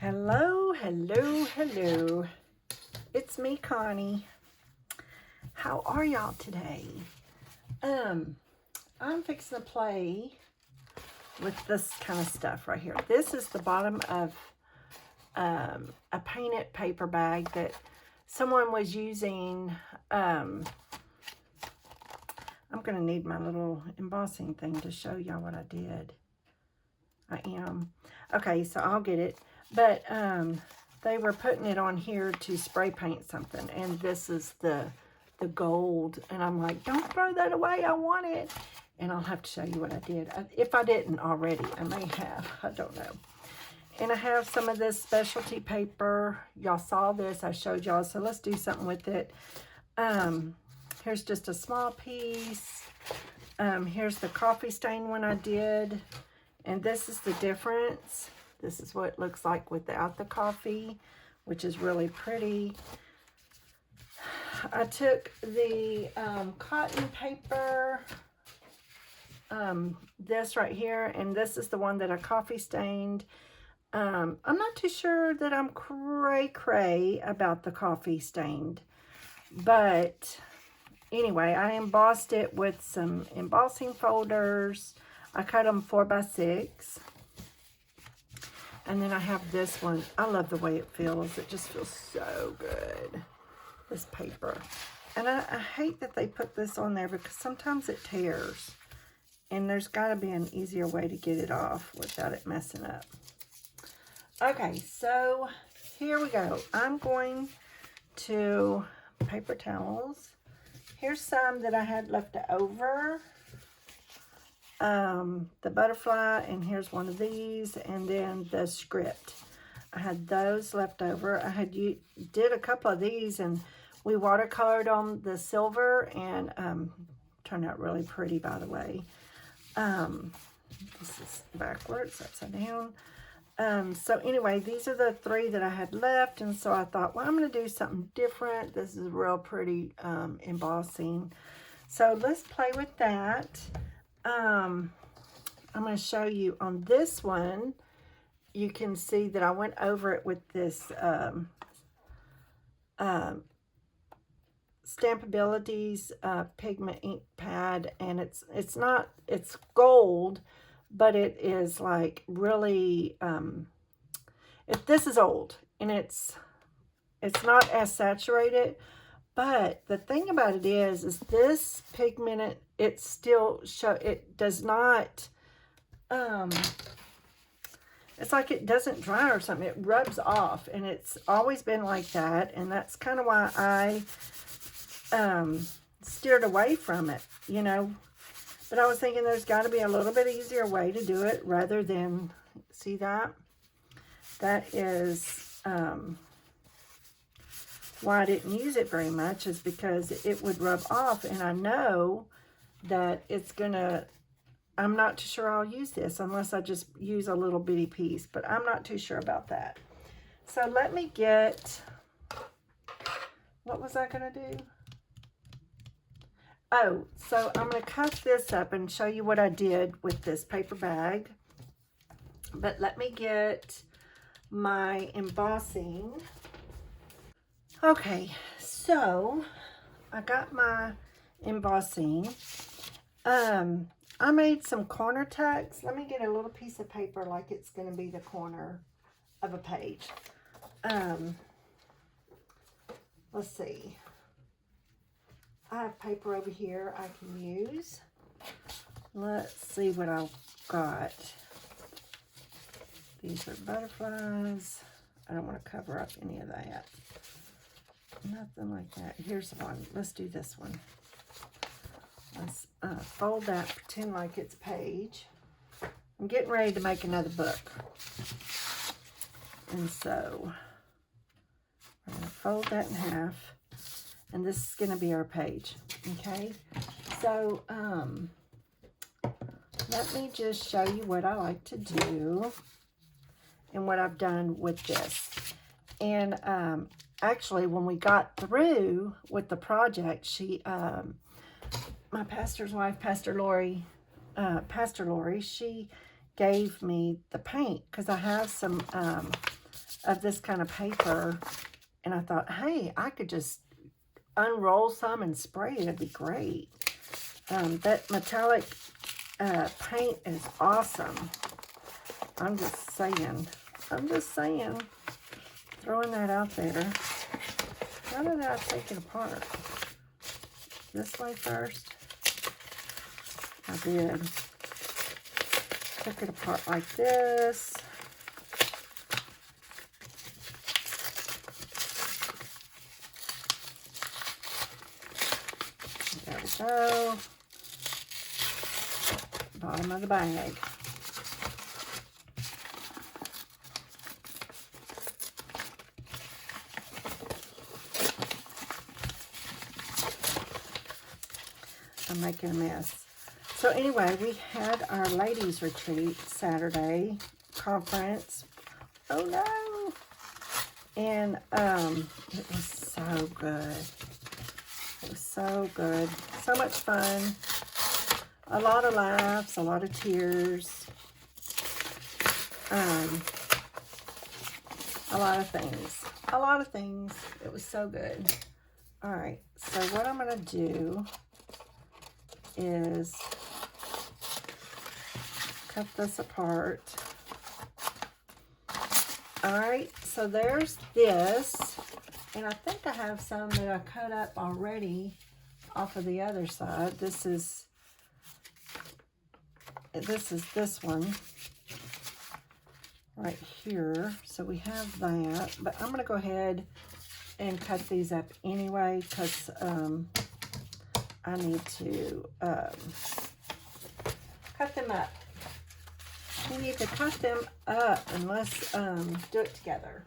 Hello, hello, hello. It's me, Connie. How are y'all today? I'm fixing to play with this kind of stuff right here. This is the bottom of a painted paper bag that someone was using. I'm going to need my little embossing thing to show y'all what I did. I am. Okay, so I'll get it. But they were putting it on here to spray paint something. And this is the gold. And I'm like, don't throw that away. I want it. And I'll have to show you what I did. If I didn't already, I may have. I don't know. And I have some of this specialty paper. Y'all saw this. I showed y'all. So let's do something with it. Here's just a small piece. Here's the coffee stain one I did. And this is the difference. This is what it looks like without the coffee, which is really pretty. I took the cotton paper, this right here, and this is the one that I coffee stained. I'm not too sure that I'm cray-cray about the coffee stained, but anyway, I embossed it with some embossing folders. I cut them 4x6. And then I have this one. I love the way it feels. It just feels so good. This paper. And I hate that they put this on there because sometimes it tears. And there's got to be an easier way to get it off without it messing up. Okay, so here we go. I'm going to paper towels. Here's some that I had left over. The butterfly, and here's one of these, and then the script. I had those left over. I had did a couple of these, and we watercolored on the silver, and turned out really pretty, by the way. This is backwards, upside down. So anyway, these are the three that I had left, and so I thought, well, I'm going to do something different. This is real pretty embossing. So let's play with that. I'm going to show you on this one. You can see that I went over it with this Stampabilities pigment ink pad, and it's gold, but it is like really this is old, and it's not as saturated. But the thing about it is this pigment, it still it does not, it's like it doesn't dry or something. It rubs off, and it's always been like that. And that's kind of why I steered away from it, you know. But I was thinking there's got to be a little bit easier way to do it rather than, see that? That is, why I didn't use it very much is because it would rub off, and I know that it's gonna, I'm not too sure I'll use this unless I just use a little bitty piece, but I'm not too sure about that. So let me get, what was I gonna do? Oh, so I'm gonna cut this up and show you what I did with this paper bag. But let me get my embossing. Okay, so I got my embossing. I made some corner tucks. Let me get a little piece of paper like it's going to be the corner of a page. Let's see. I have paper over here I can use. Let's see what I've got. These are butterflies. I don't want to cover up any of that. Nothing like that. Here's one. Let's do this one. Let's fold that, pretend like it's a page. I'm getting ready to make another book. And so, we're going to fold that in half. And this is going to be our page. Okay? So, let me just show you what I like to do. And what I've done with this. And, actually, when we got through with the project, she, my pastor's wife, Pastor Lori, she gave me the paint because I have some of this kind of paper. And I thought, hey, I could just unroll some and spray it. It'd be great. That metallic paint is awesome. I'm just saying. Throwing that out there. How did I take it apart? This way first? I did. Took it apart like this. There we go. Bottom of the bag. I'm making a mess. So anyway, we had our ladies retreat Saturday conference. Oh no! And it was so good. It was so good. So much fun. A lot of laughs, a lot of tears. A lot of things. A lot of things. It was so good. All right. So what I'm going to do is cut this apart. All right, so there's this, and I think I have some that I cut up already off of the other side. This is this one right here. So we have that, but I'm gonna go ahead and cut these up anyway because I need to cut them up. We need to cut them up and let's do it together.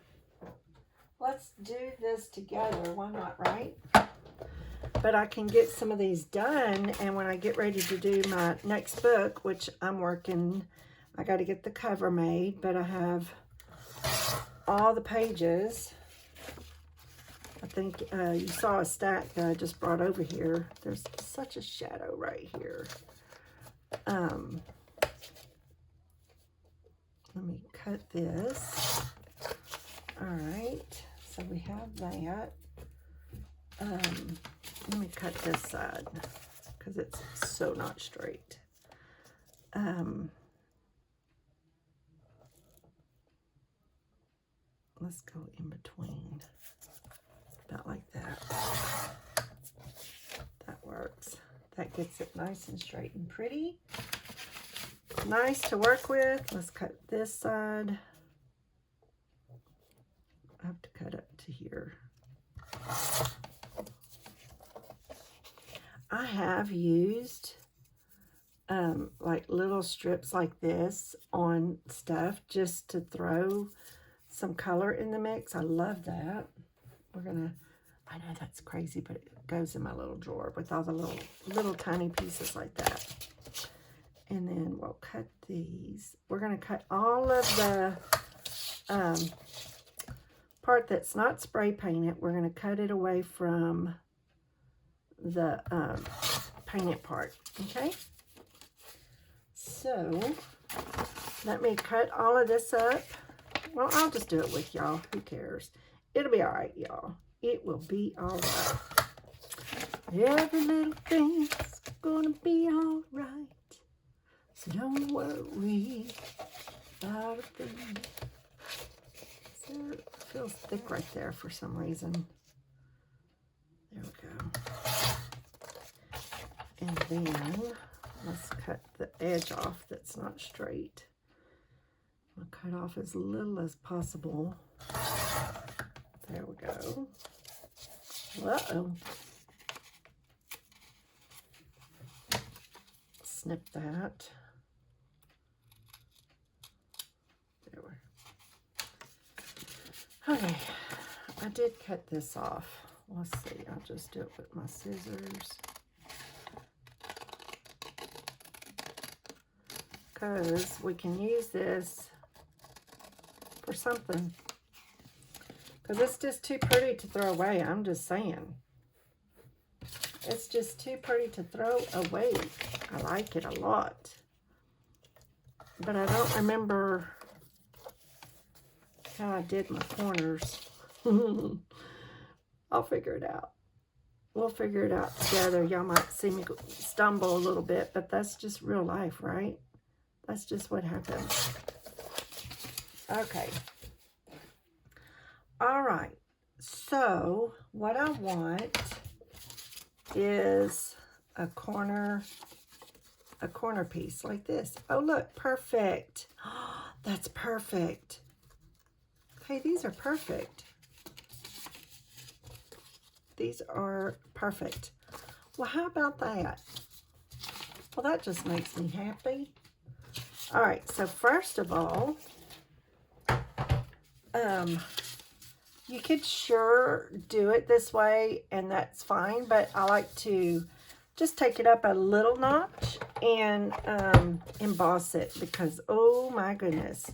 Let's do this together. Why not, right? But I can get some of these done, and when I get ready to do my next book, which I'm working, I got to get the cover made, but I have all the pages. I think you saw a stack that I just brought over here. There's such a shadow right here. Let me cut this. All right, so we have that. Let me cut this side because it's so not straight. Let's go in between, about like that. That works. That gets it nice and straight and pretty. Nice to work with. Let's cut this side. I have to cut up to here. I have used like little strips like this on stuff just to throw some color in the mix. I love that. We're gonna, I know that's crazy, but it goes in my little drawer with all the little tiny pieces like that. And then we'll cut these. We're gonna cut all of the part that's not spray painted. We're gonna cut it away from the painted part, okay? So let me cut all of this up. Well, I'll just do it with y'all. Who cares? It'll be all right, y'all. It will be all right. Every little thing's gonna be all right. So don't worry about a thing. So it feels thick right there for some reason. There we go. And then let's cut the edge off that's not straight. I'll cut off as little as possible. There we go. Uh-oh. Snip that. There we go. Okay, I did cut this off. Let's see, I'll just do it with my scissors. Because we can use this for something. Because it's just too pretty to throw away. I'm just saying. It's just too pretty to throw away. I like it a lot. But I don't remember how I did my corners. I'll figure it out. We'll figure it out together. Y'all might see me stumble a little bit, but that's just real life, right? That's just what happens. Okay. All right. So what I want is a corner piece like this. Oh, look, perfect. That's perfect. Okay, these are perfect. These are perfect. Well, how about that? Well, that just makes me happy. All right, so first of all, you could sure do it this way, and that's fine, but I like to just take it up a little notch and emboss it because, oh my goodness,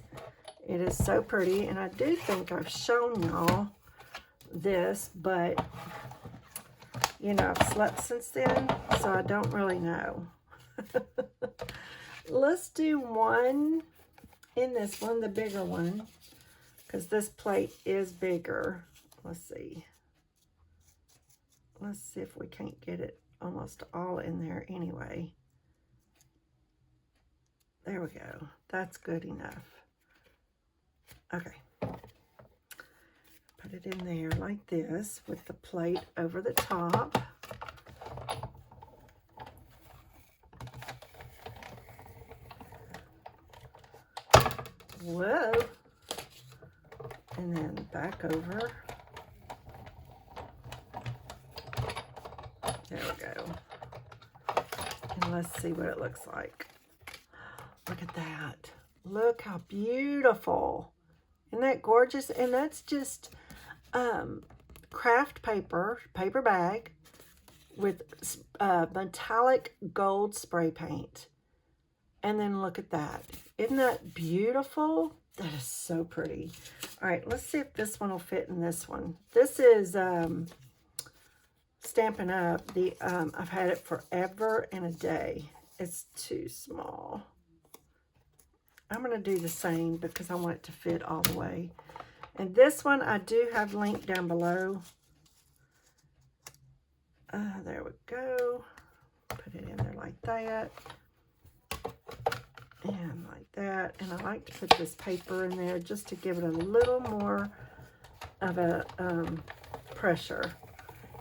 it is so pretty. And I do think I've shown y'all this, but you know, I've slept since then, so I don't really know. Let's do one in this one, the bigger one, because this plate is bigger. Let's see. Let's see if we can't get it almost all in there anyway. There we go. That's good enough. Okay. Put it in there like this with the plate over the top. Whoa. And then back over. There we go. And let's see what it looks like. Look at that. Look how beautiful. Isn't that gorgeous? And that's just craft paper bag with metallic gold spray paint. And then look at that. Isn't that beautiful? That is so pretty. All right, let's see if this one will fit in this one. This is Stampin' Up. I've had it forever and a day. It's too small. I'm going to do the same because I want it to fit all the way. And this one I do have linked down below. There we go. Put it in there like that. And like that. And I like to put this paper in there just to give it a little more of a pressure.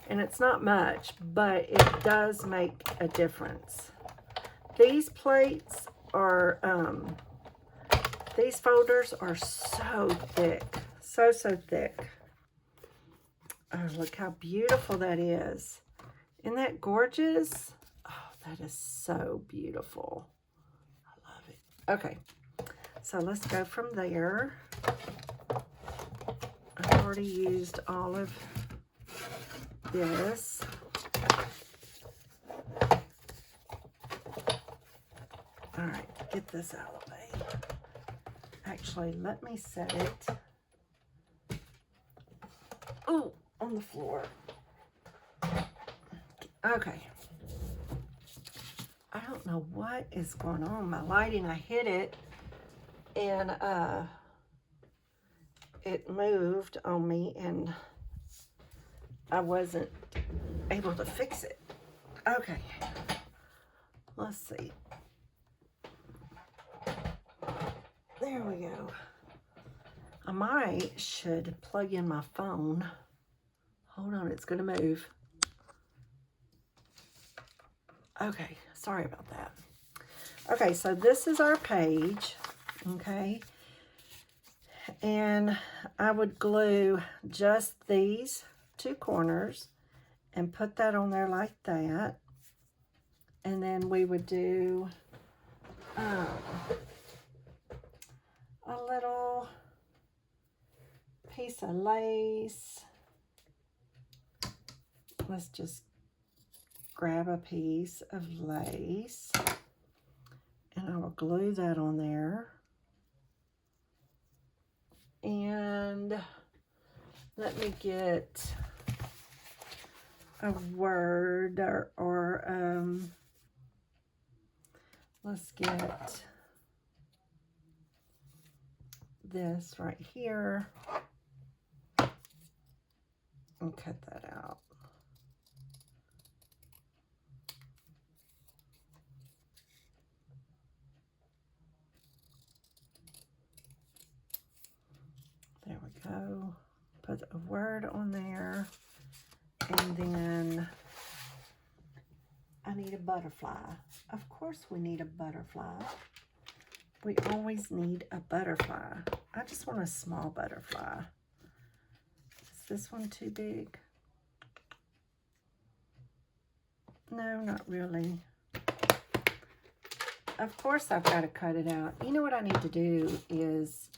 And it's not much, but it does make a difference. These plates are, these folders are so thick. So thick. Oh, look how beautiful that is. Isn't that gorgeous? Oh, that is so beautiful. I love it. Okay, so let's go from there. I've already used all of this. All right, get this out of the way. Actually, let me set it. Oh, on the floor. Okay. I don't know what is going on. My lighting, I hit it and it moved on me and I wasn't able to fix it. Okay. Let's see. There we go. I should plug in my phone. Hold on, it's gonna move. Okay, sorry about that. Okay, so this is our page, okay? And I would glue just these two corners and put that on there like that. And then we would do a little piece of lace. Let's just grab a piece of lace and I will glue that on there. And let me get a word or let's get this right here and cut that out. There we go. Put a word on there. And then I need a butterfly. Of course we need a butterfly. We always need a butterfly. I just want a small butterfly. Is this one too big? No, not really. Of course I've got to cut it out. You know what I need to do is,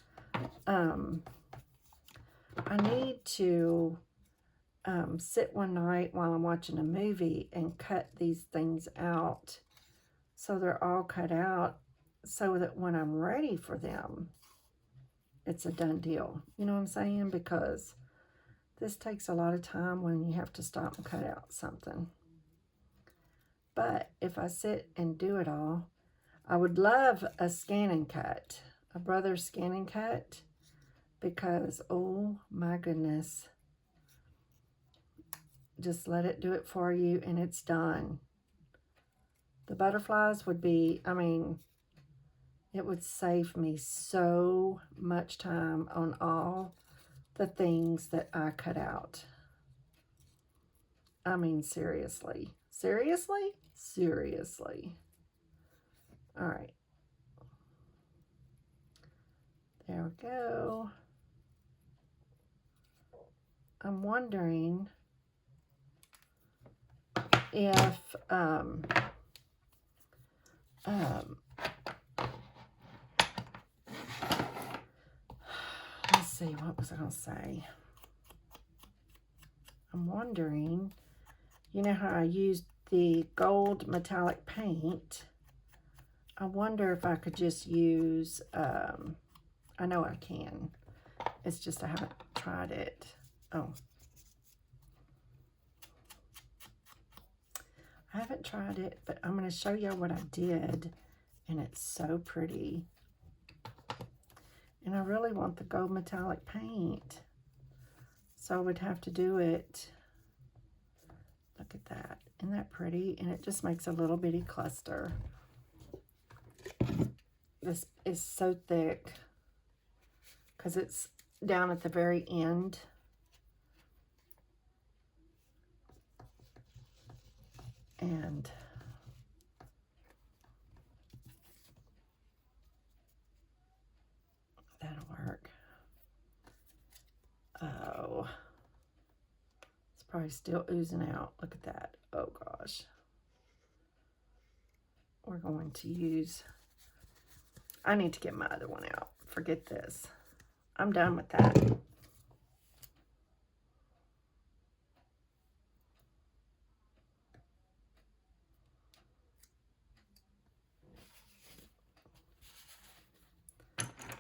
I need to sit one night while I'm watching a movie and cut these things out so they're all cut out so that when I'm ready for them, it's a done deal. You know what I'm saying? Because this takes a lot of time when you have to stop and cut out something. But if I sit and do it all, I would love a scan and cut, a brother scan and cut, because, oh my goodness, just let it do it for you and it's done. The butterflies would be, I mean, it would save me so much time on all the things that I cut out. I mean, seriously. Seriously? Seriously. All right. There we go. I'm wondering if, let's see, what was I going to say? I'm wondering, you know how I used the gold metallic paint? I wonder if I could just use, I know I can. It's just I haven't tried it. Oh. I haven't tried it, but I'm going to show you what I did, and it's so pretty. And I really want the gold metallic paint, so I would have to do it. Look at that. Isn't that pretty? And it just makes a little bitty cluster. This is so thick because it's down at the very end. And that'll work. Oh, it's probably still oozing out. Look at that. Oh gosh. We're going to use, I need to get my other one out. Forget this. I'm done with that.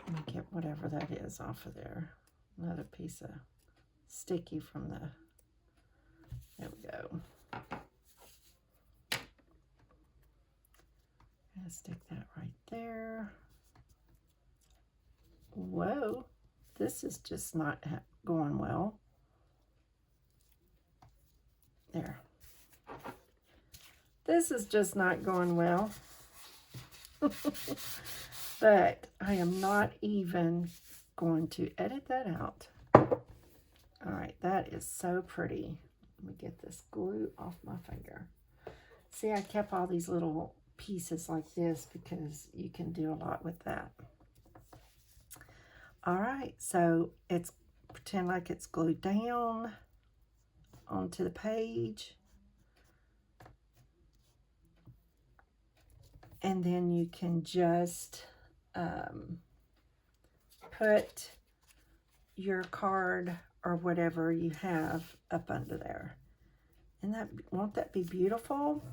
Let me get whatever that is off of there. Another piece of sticky from the, there we go. Gonna stick that right there. Whoa, this is just not going well. There. This is just not going well. But I am not even going to edit that out. All right, that is so pretty. Let me get this glue off my finger. See, I kept all these little pieces like this because you can do a lot with that. All right, so it's pretend like it's glued down onto the page. And then you can just put your card or whatever you have up under there. And that, won't that be beautiful?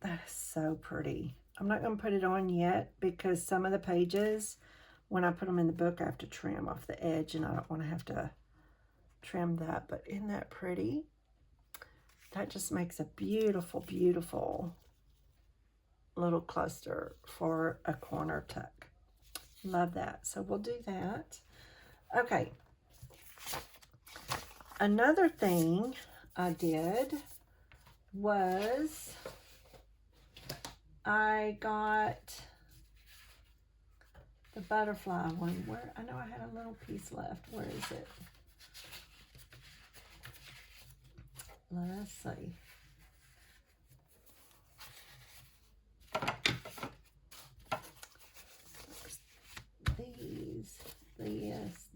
That is so pretty. I'm not going to put it on yet because some of the pages, when I put them in the book, I have to trim off the edge, and I don't want to have to trim that. But isn't that pretty? That just makes a beautiful, beautiful little cluster for a corner tuck. Love that. So we'll do that. Okay. Another thing I did was I got the butterfly one. Where I know I had a little piece left. Where is it? Let's see.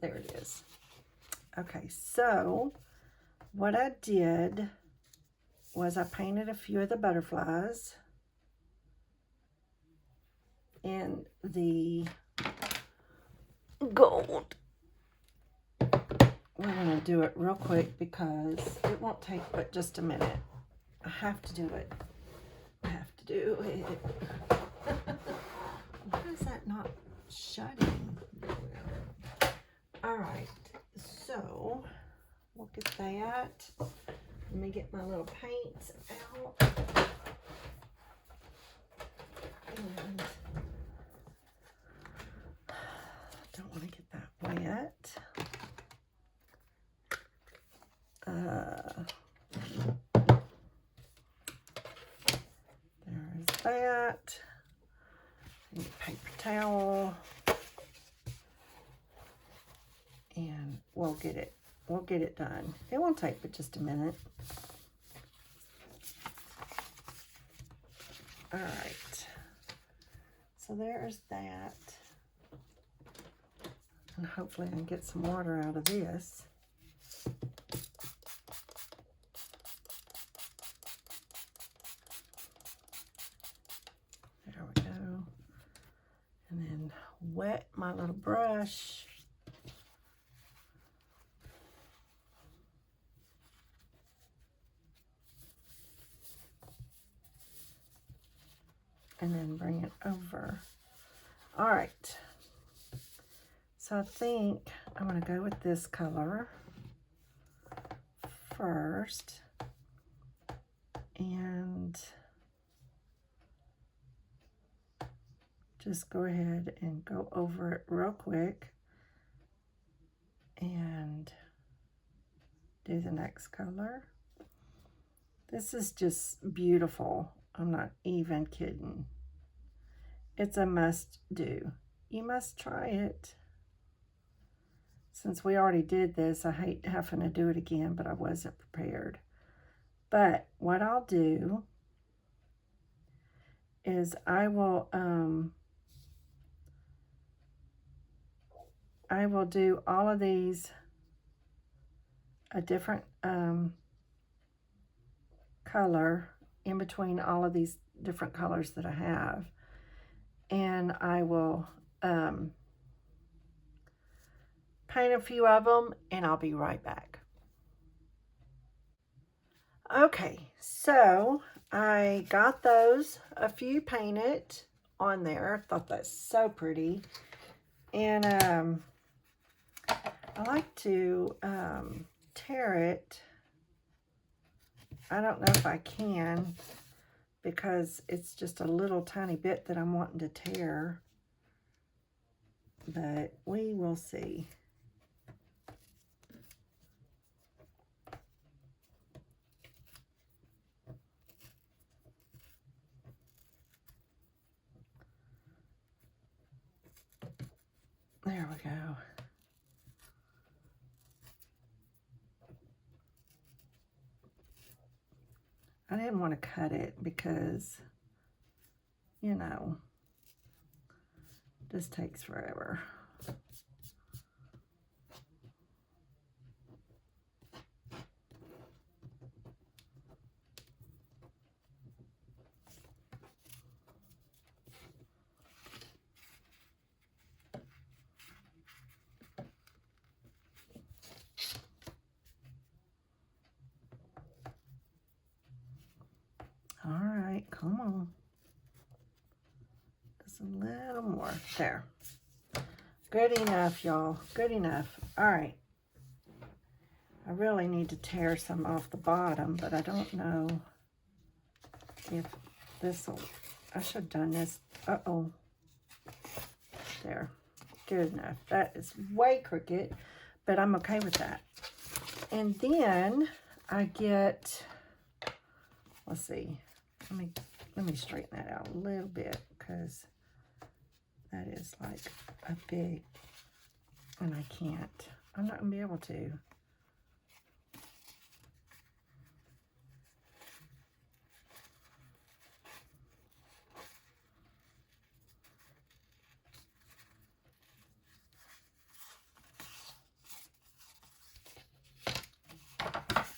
There it is. Okay, so what I did was I painted a few of the butterflies in the gold. We're going to do it real quick because it won't take but just a minute. I have to do it. I have to do it. Why is that not shutting? All right, so look at that. Let me get my little paints out. And don't want to get that wet. There's that. Need a paper towel. And we'll get it done. It won't take but just a minute. All right. So there's that. And hopefully I can get some water out of this. There we go. And then wet my little brush. And then bring it over. All right. So I think I'm going to go with this color first. And just go ahead and go over it real quick. And do the next color. This is just beautiful. I'm not even kidding. It's a must do. You must try it. Since we already did this, I hate having to do it again, but I wasn't prepared. But what I'll do is I will do all of these a different color in between all of these different colors that I have, and I will paint a few of them, and I'll be right back. Okay, so I got those a few painted on there. I thought that's so pretty, and I like to tear it. I don't know if I can because it's just a little tiny bit that I'm wanting to tear, but we will see. There we go. I didn't want to cut it because, you know, this takes forever. All right, come on. Just a little more. There. Good enough, y'all. Good enough. All right. I really need to tear some off the bottom, but I don't know if this will... I should have done this. Uh-oh. There. good enough. That is way crooked, but I'm okay with that. And then I get, let's see, let me straighten that out a little bit, because that is like a big, and I'm not gonna be able to.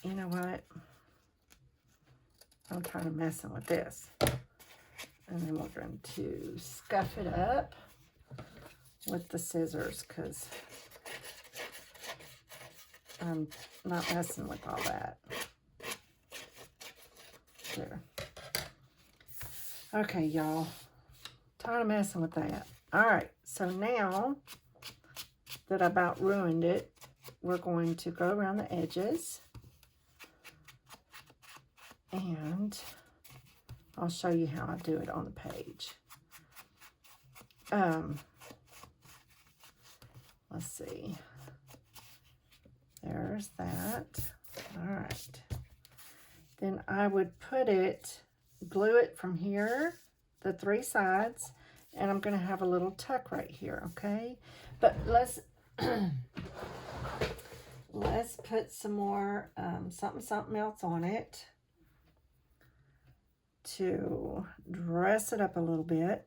You know what? I'm kind of messing with this. And then we're going to scuff it up with the scissors, because I'm not messing with all that. There. Okay, y'all. Tired of messing with that. All right, so now that I about ruined it, we're going to go around the edges. And I'll show you how I do it on the page. Let's see. There's that. All right. Then I would glue it from here, the 3 sides, and I'm going to have a little tuck right here, okay? But let's put some more something else on it to dress it up a little bit.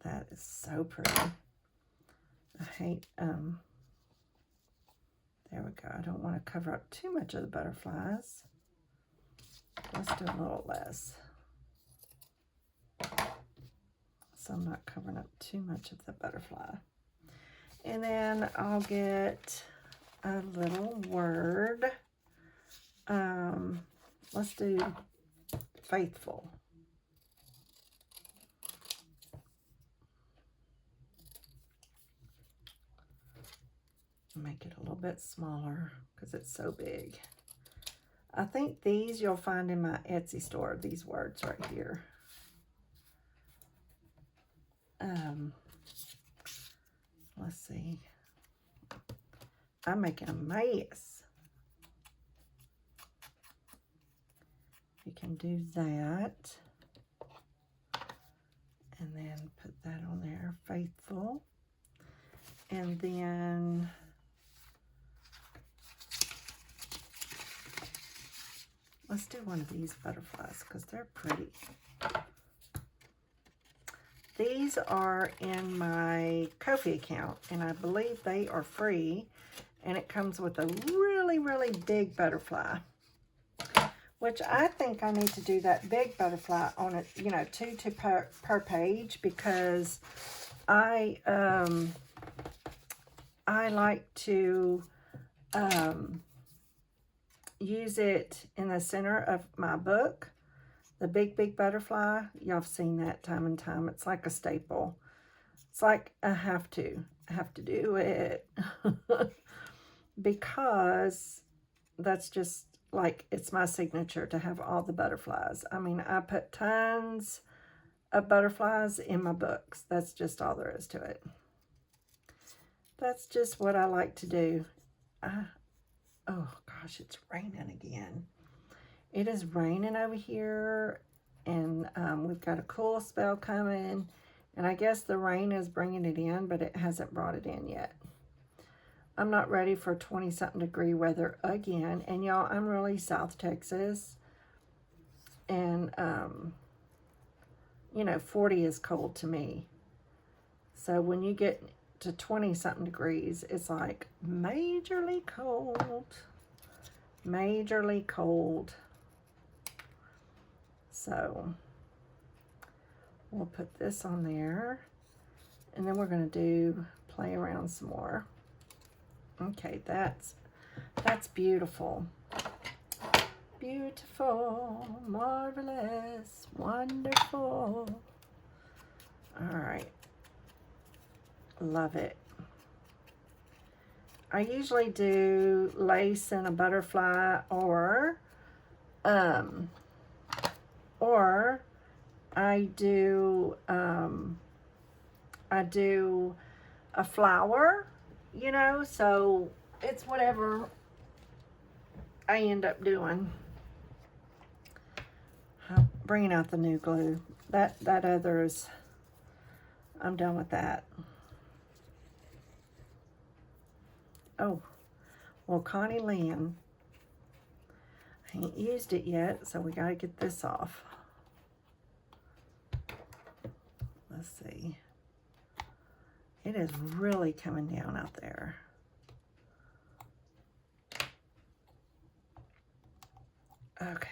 That is so pretty. I hate, there we go. I don't want to cover up too much of the butterflies. Let's do a little less, so I'm not covering up too much of the butterfly. And then I'll get a little word. Let's do faithful. Make it a little bit smaller because it's so big. I think these you'll find in my Etsy store, these words right here. Let's see. I'm making a mess. You can do that. And then put that on there, faithful. And then let's do one of these butterflies because they're pretty. These are in my Ko-fi account, and I believe they are free, and it comes with a really, really big butterfly, which I think I need to do that big butterfly on it, you know, two per page, because I like to use it in the center of my book. The big butterfly, y'all have seen that time and time. It's like a staple. It's like I have to do it because that's just like, it's my signature to have all the butterflies. I mean, I put tons of butterflies in my books. That's just all there is to it. That's just what I like to do. Oh gosh, it's raining again. It is raining over here, and we've got a cool spell coming, and I guess the rain is bringing it in, but it hasn't brought it in yet. I'm not ready for 20-something degree weather again, and y'all, I'm really South Texas, and, you know, 40 is cold to me. So when you get to 20-something degrees, it's like majorly cold. Majorly cold. So we'll put this on there, and then we're going to play around some more. Okay, that's beautiful. Beautiful, marvelous, wonderful. All right. Love it. I usually do lace and a butterfly, or Or I do a flower, you know, so it's whatever I end up doing. Bringing out the new glue. That other is, I'm done with that. Oh, well, Connie Lynn, I ain't used it yet, so we gotta get this off. Let's see. It is really coming down out there. Okay.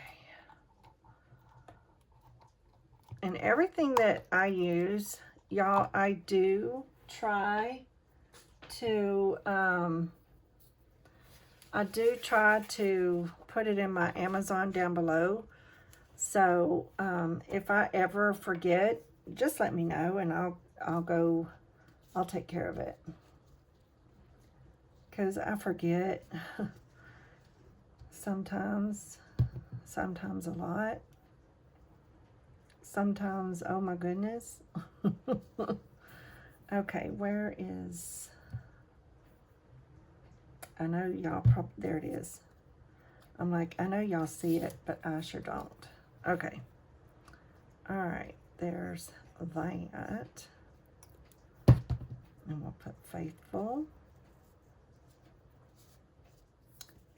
And everything that I use, y'all, I do try to, put it in my Amazon down below. So, if I ever forget, just let me know and I'll take care of it. 'Cause I forget sometimes a lot. Sometimes, oh my goodness. Okay, where is, I know y'all probably, there it is. I'm like, I know y'all see it, but I sure don't. Okay. All right, there's that. And we'll put Faithful.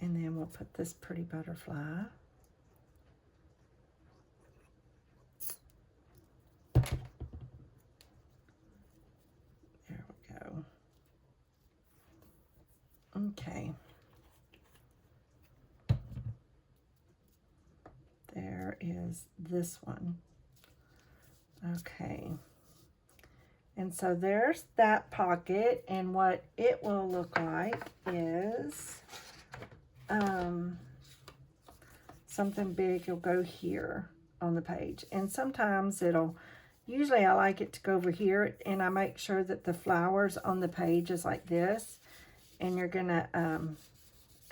And then we'll put this pretty butterfly. There we go. Okay. There is this one. Okay. And so there's that pocket, and what it will look like is something big will go here on the page. And sometimes usually I like it to go over here, and I make sure that the flowers on the page is like this, and you're gonna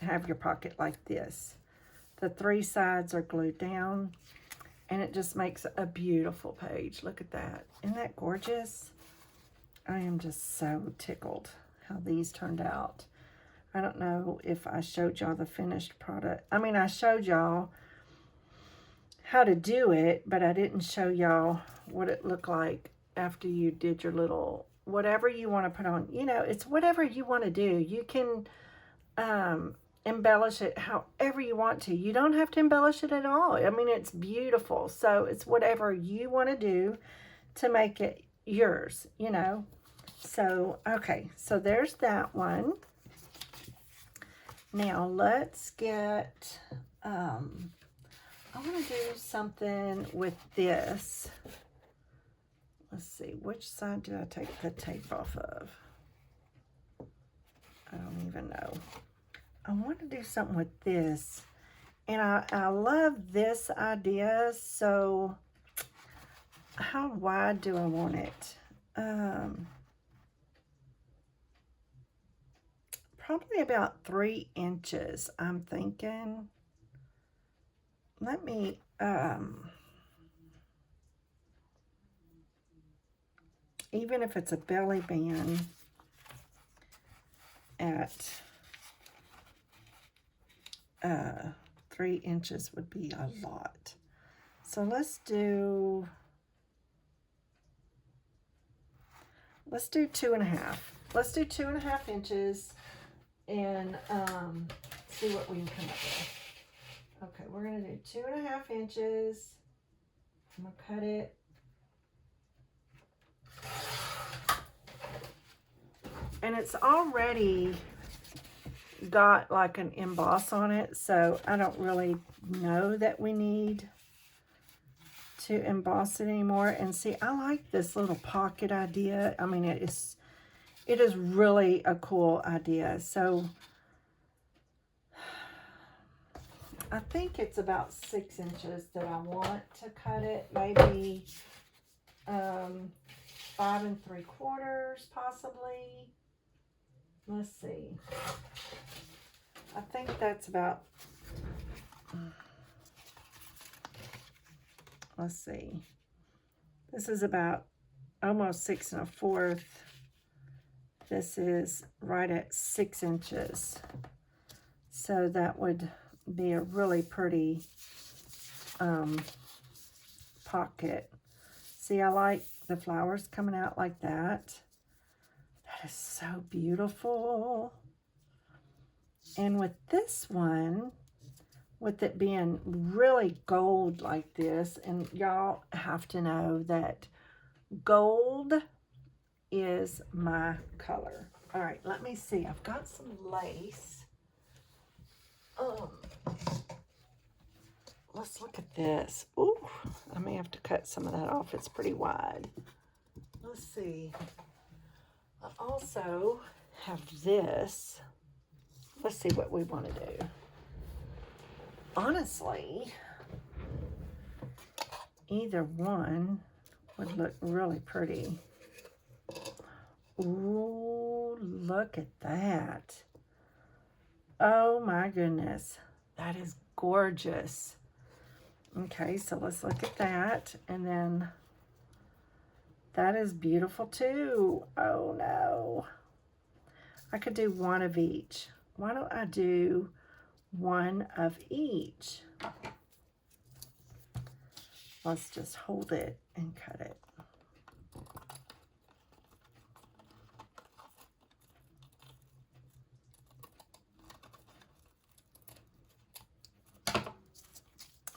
have your pocket like this. The 3 sides are glued down, and it just makes a beautiful page. Look at that. Isn't that gorgeous? I am just so tickled how these turned out. I don't know if I showed y'all the finished product. I mean, I showed y'all how to do it, but I didn't show y'all what it looked like after you did your little, whatever you want to put on. You know, it's whatever you want to do. You can embellish it however you want to. You don't have to embellish it at all. I mean, it's beautiful. So it's whatever you want to do to make it yours, you know. So, okay, so there's that one. Now let's get, I want to do something with this. Let's see, which side did I take the tape off of? I don't even know. I want to do something with this. And I love this idea, so how wide do I want it? Probably about 3 inches, I'm thinking. Let me, even if it's a belly band at 3 inches would be a lot. So let's do 2.5. Let's do 2.5 inches and see what we can come up with. Okay, we're gonna do 2.5 inches. I'm gonna cut it. And it's already got like an emboss on it, so I don't really know that we need to emboss it anymore. And see, I like this little pocket idea. I mean, it is really a cool idea. So I think it's about 6 inches that I want to cut it. Maybe 5 3/4 possibly. Let's see. I think that's about, let's see. This is about almost 6 1/4. This is right at 6 inches. So that would be a really pretty pocket. See, I like the flowers coming out like that. That is so beautiful. And with this one, with it being really gold like this, and y'all have to know that gold is my color. All right, let me see. I've got some lace. Let's look at this. Ooh, I may have to cut some of that off. It's pretty wide. Let's see. I also have this. Let's see what we want to do. Honestly, either one would look really pretty. Ooh, look at that. Oh my goodness. That is gorgeous. Okay, so let's look at that. And then that is beautiful too. Oh no. I could do one of each. Why don't I do one of each? Let's just hold it and cut it.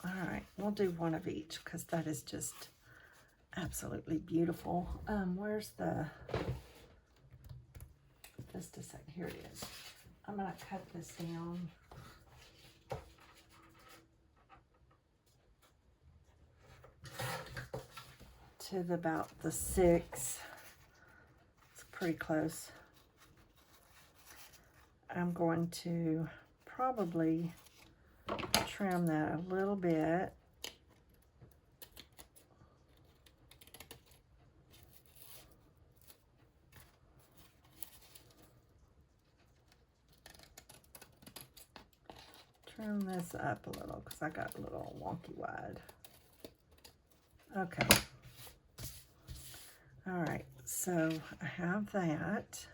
All right, we'll do one of each because that is just absolutely beautiful. Where's the, just a second, here it is. I'm gonna cut this down. To about the 6. It's pretty close. I'm going to probably trim that a little bit. Trim this up a little because I got a little wonky wide. Okay. All right, so I have that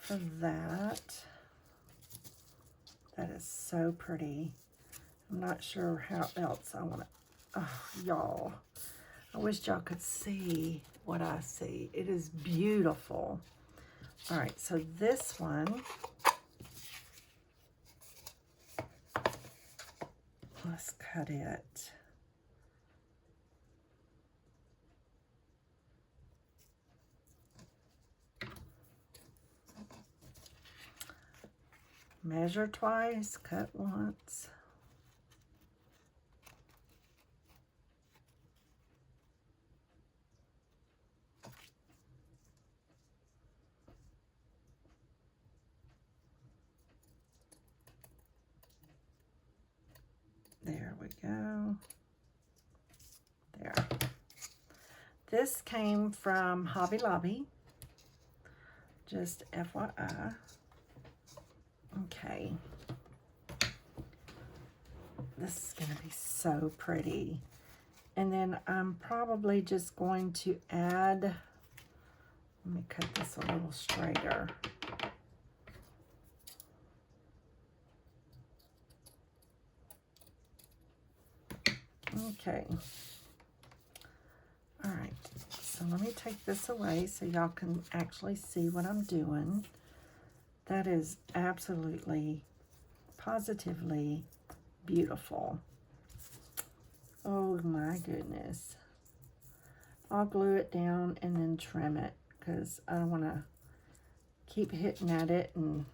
for that. That is so pretty. I'm not sure how else I want to, oh, y'all. I wish y'all could see what I see. It is beautiful. All right, so this one, let's cut it. Measure twice, cut once. There we go. There. This came from Hobby Lobby. Just FYI. Okay. This is going to be so pretty. And then I'm probably just going to add, let me cut this a little straighter. Okay. All right. So let me take this away so y'all can actually see what I'm doing. That is absolutely, positively beautiful. Oh my goodness. I'll glue it down and then trim it because I don't want to keep hitting at it and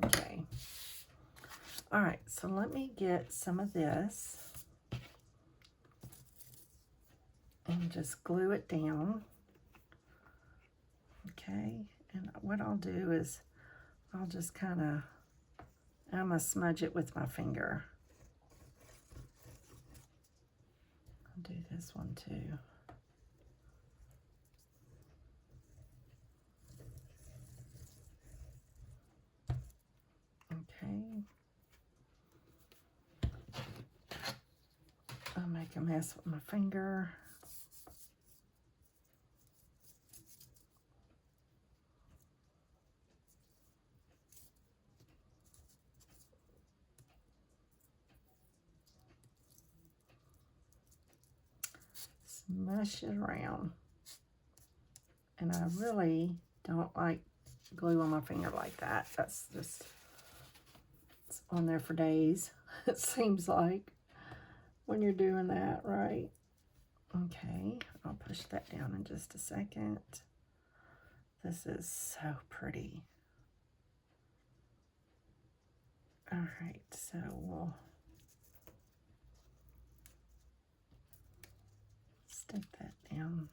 okay. All right, so let me get some of this and just glue it down. Okay, and what I'll do is I'll just kind of, I'm going to smudge it with my finger. I'll do this one too. make a mess with my finger. Smush it around. And I really don't like glue on my finger like that. That's just, it's on there for days. It seems like when you're doing that, right? Okay, I'll push that down in just a second. This is so pretty. All right, so we'll stick that down.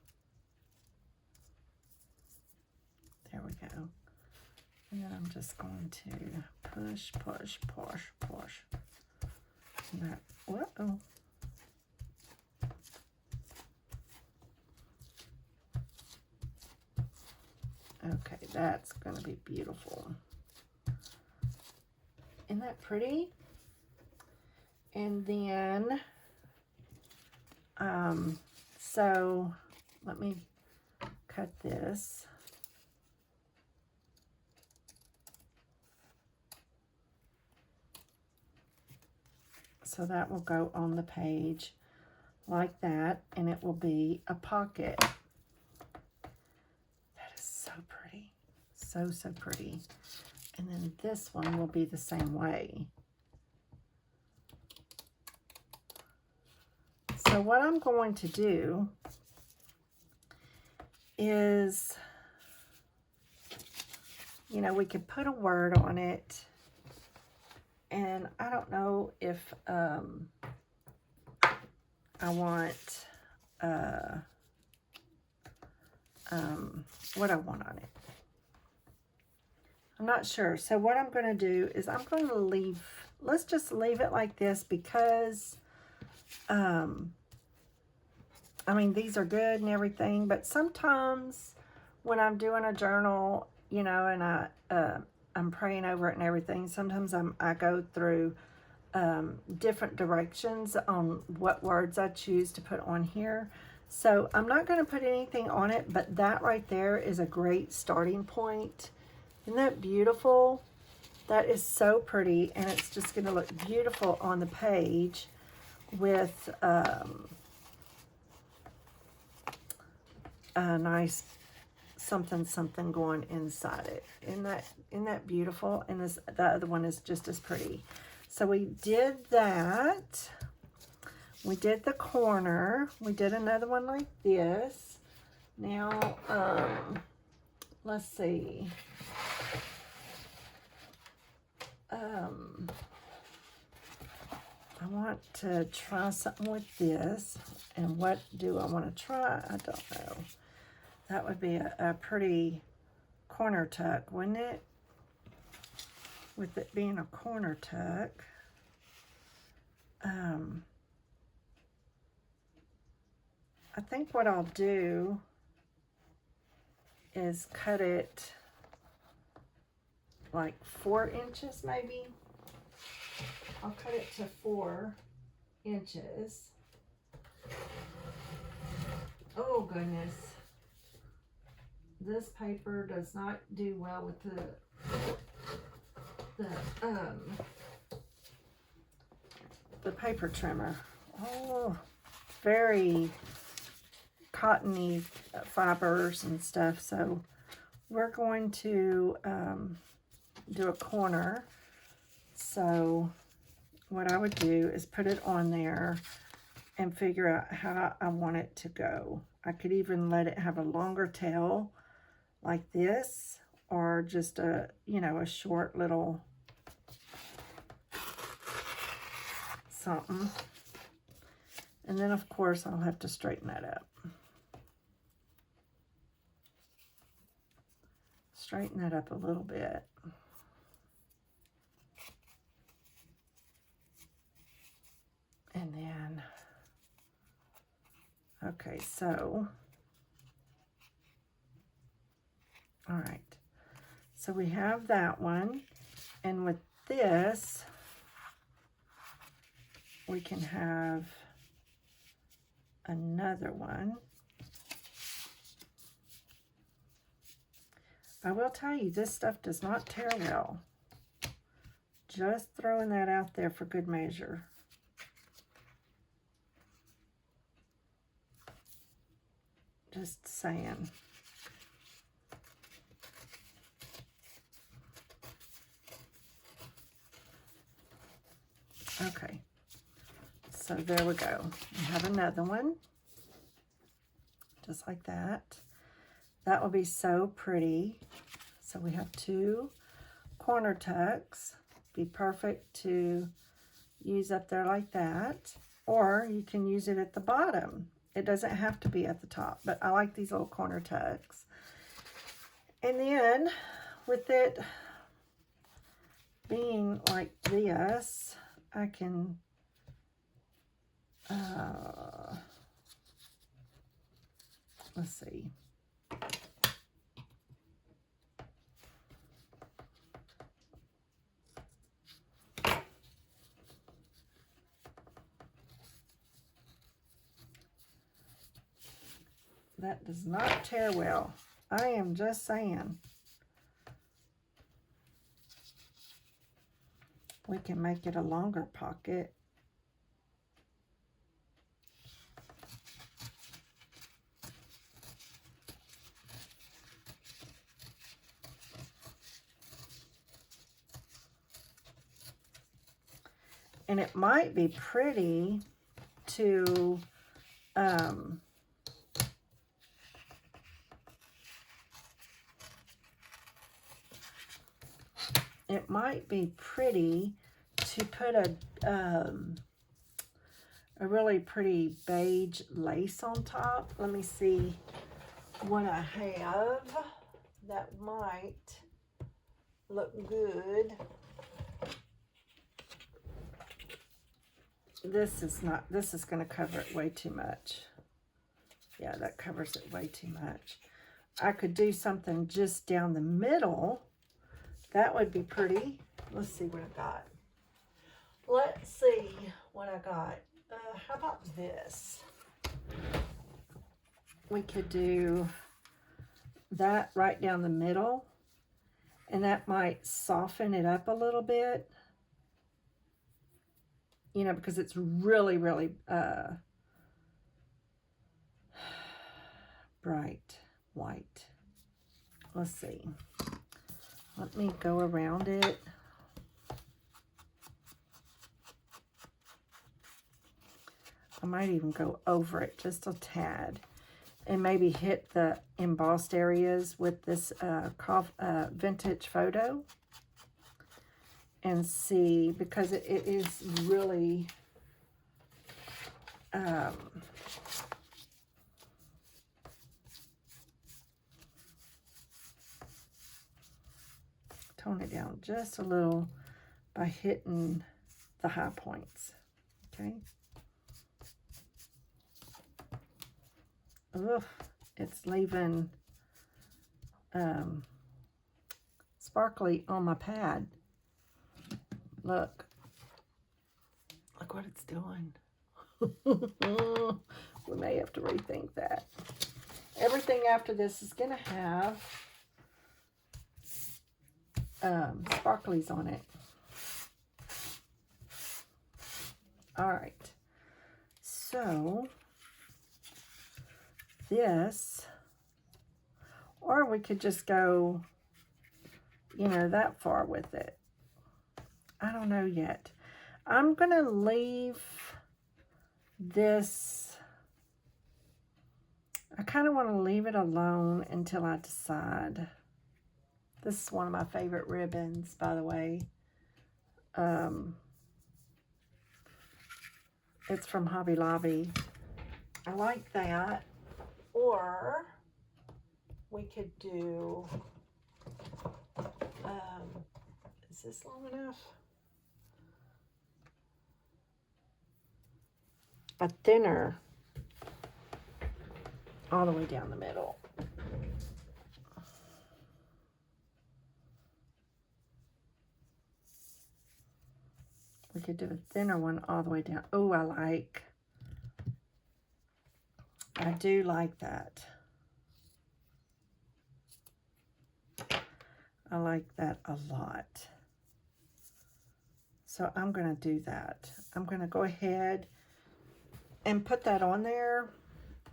There we go. And then I'm just going to push, push, push, push. And that, whoa. Okay, that's going to be beautiful. Isn't that pretty? And then, so let me cut this. So that will go on the page like that, and it will be a pocket. That is so pretty. So, so pretty. And then this one will be the same way. So what I'm going to do is, you know, we could put a word on it. And I don't know if I want what I want on it. I'm not sure. So what I'm going to do is I'm going to leave, let's just leave it like this because, I mean, these are good and everything, but sometimes when I'm doing a journal, you know, and I'm praying over it and everything, sometimes I go through different directions on what words I choose to put on here. So I'm not going to put anything on it, but that right there is a great starting point. Isn't that beautiful? That is so pretty, and it's just going to look beautiful on the page with a nice something going inside it. Isn't that beautiful? And this, the other one is just as pretty. So we did that. We did the corner. We did another one like this. Now, let's see. I want to try something with this. And what do I want to try? I don't know. That would be a pretty corner tuck, wouldn't it? With it being a corner tuck. I think what I'll do is cut it like 4 inches maybe. I'll cut it to 4 inches. Oh goodness. This paper does not do well with the paper trimmer. Oh, very cottony fibers and stuff. So we're going to do a corner. So what I would do is put it on there and figure out how I want it to go. I could even let it have a longer tail like this, or just a, you know, a short little something. And then of course I'll have to straighten that up. Straighten that up a little bit. And then, okay, so, all right. So we have that one. And with this, we can have another one. I will tell you, this stuff does not tear well. Just throwing that out there for good measure. Just saying. Okay, so there we go. We have another one, just like that. That will be so pretty. So we have 2 corner tucks. Be perfect to use up there like that, or you can use it at the bottom. It doesn't have to be at the top, but I like these little corner tucks. And then with it being like this, I can let's see. That does not tear well. I am just saying. We can make it a longer pocket. And it might be pretty to it might be pretty to put a really pretty beige lace on top. Let me see what I have that might look good. This is going to cover it way too much. Yeah, that covers it way too much. I could do something just down the middle. That would be pretty. Let's see what I got. Let's see what I got. How about this? We could do that right down the middle, and that might soften it up a little bit. You know, because it's really, really bright white. Let's see. Let me go around it. I might even go over it just a tad and maybe hit the embossed areas with this vintage photo and see, because it is really tone it down just a little by hitting the high points. Okay. Ugh, it's leaving sparkly on my pad. Look what it's doing. We may have to rethink that. Everything after this is going to have sparklies on it. All right. So this, or we could just go, you know, that far with it. I don't know yet. I'm going to leave this. I kind of want to leave it alone until I decide. This is one of my favorite ribbons, by the way. It's from Hobby Lobby. I like that. Or we could do, is this long enough? A thinner all the way down the middle. We could do a thinner one all the way down. Oh, I like I do like that. I like that a lot. So I'm going to do that. I'm going to go ahead and put that on there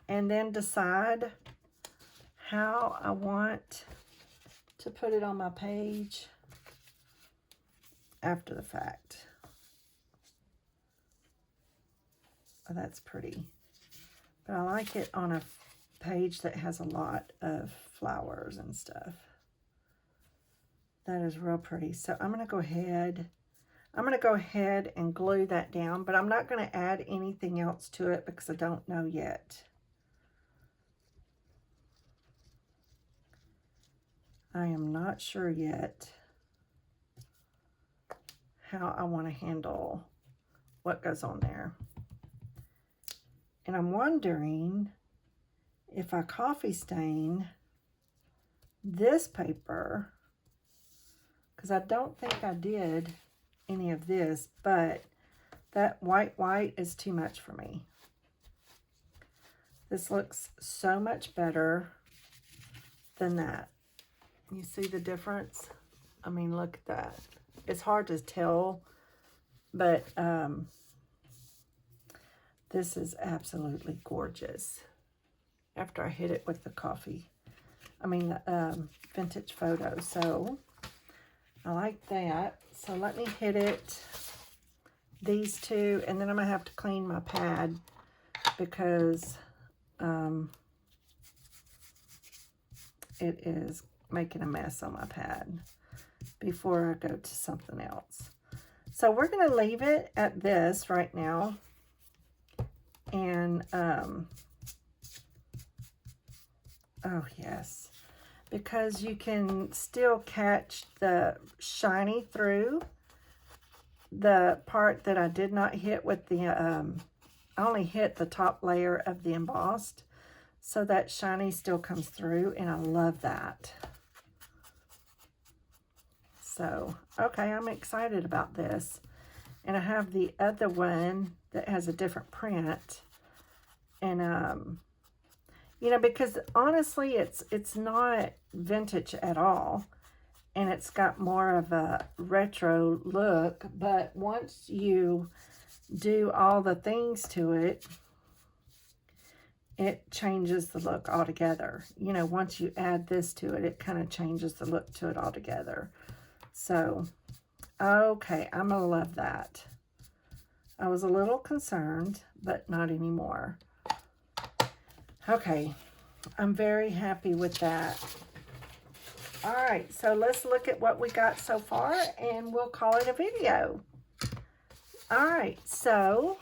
and then decide how I want to put it on my page after the fact. Oh, that's pretty. But I like it on a page that has a lot of flowers and stuff. That is real pretty. So I'm going to go ahead and glue that down, but I'm not going to add anything else to it because I don't know yet. I am not sure yet how I want to handle what goes on there. And I'm wondering if I coffee stain this paper, because I don't think I did any of this, but that white is too much for me. This looks so much better than that. You see the difference? I mean, look at that. It's hard to tell, but this is absolutely gorgeous. After I hit it with the vintage photo. So I like that. So let me hit it, these two, and then I'm gonna have to clean my pad because it is making a mess on my pad before I go to something else. So we're gonna leave it at this right now. And, oh yes, because you can still catch the shiny through the part that I did not hit with the, I only hit the top layer of the embossed, so that shiny still comes through, and I love that. So, okay, I'm excited about this. And I have the other one that has a different print. And, you know, because honestly, it's not vintage at all. And it's got more of a retro look. But once you do all the things to it, it changes the look altogether. You know, once you add this to it, it kind of changes the look to it altogether. So, okay, I'm going to love that. I was a little concerned, but not anymore. Okay, I'm very happy with that. All right, so let's look at what we got so far, and we'll call it a video. All right, so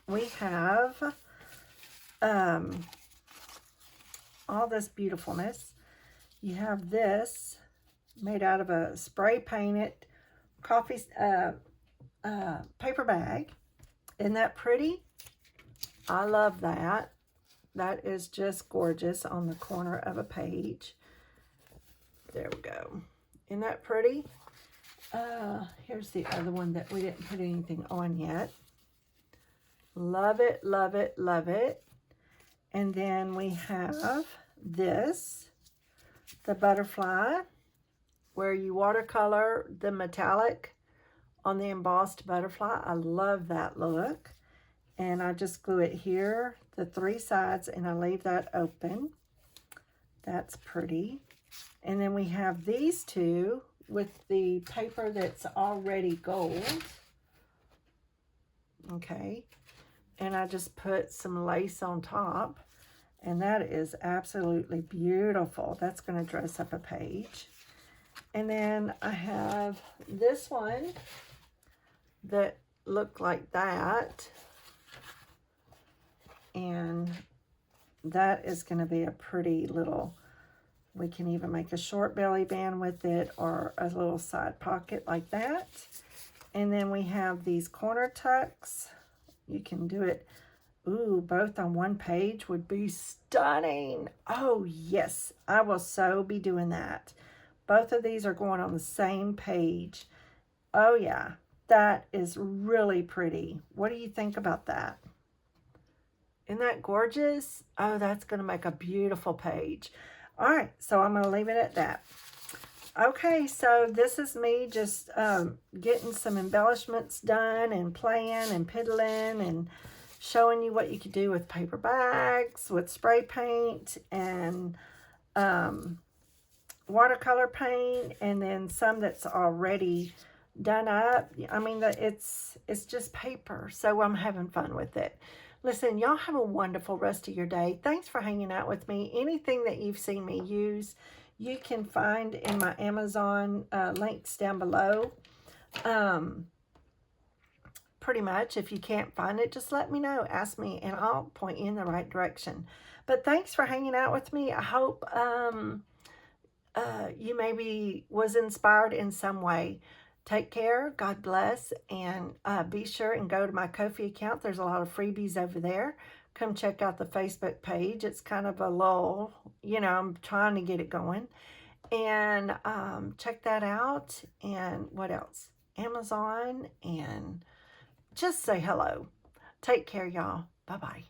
we have all this beautifulness. You have this made out of a spray painted coffee paper bag. Isn't that pretty? I love that. That is just gorgeous on the corner of a page. There we go. Isn't that pretty? Here's the other one that we didn't put anything on yet. Love it, love it, love it. And then we have this, the butterfly, where you watercolor the metallic on the embossed butterfly. I love that look. And I just glue it here, the three sides, and I leave that open. That's pretty. And then we have these two with the paper that's already gold. Okay. And I just put some lace on top. And that is absolutely beautiful. That's going to dress up a page. And then I have this one that looked like that. And that is going to be a pretty little, we can even make a short belly band with it or a little side pocket like that. And then we have these corner tucks. You can do it, ooh, both on one page would be stunning. Oh yes, I will so be doing that. Both of these are going on the same page. Oh yeah, that is really pretty. What do you think about that? Isn't that gorgeous? Oh, that's going to make a beautiful page. All right, so I'm going to leave it at that. Okay, so this is me just getting some embellishments done and playing and piddling and showing you what you could do with paper bags, with spray paint and watercolor paint, and then some that's already done up. I mean, it's just paper, so I'm having fun with it. Listen, y'all have a wonderful rest of your day. Thanks for hanging out with me. Anything that you've seen me use, you can find in my Amazon links down below. Pretty much, if you can't find it, just let me know. Ask me, and I'll point you in the right direction. But thanks for hanging out with me. I hope you maybe was inspired in some way. Take care. God bless. And be sure and go to my Ko-fi account. There's a lot of freebies over there. Come check out the Facebook page. It's kind of a lull. You know, I'm trying to get it going. And check that out. And what else? Amazon. And just say hello. Take care, y'all. Bye-bye.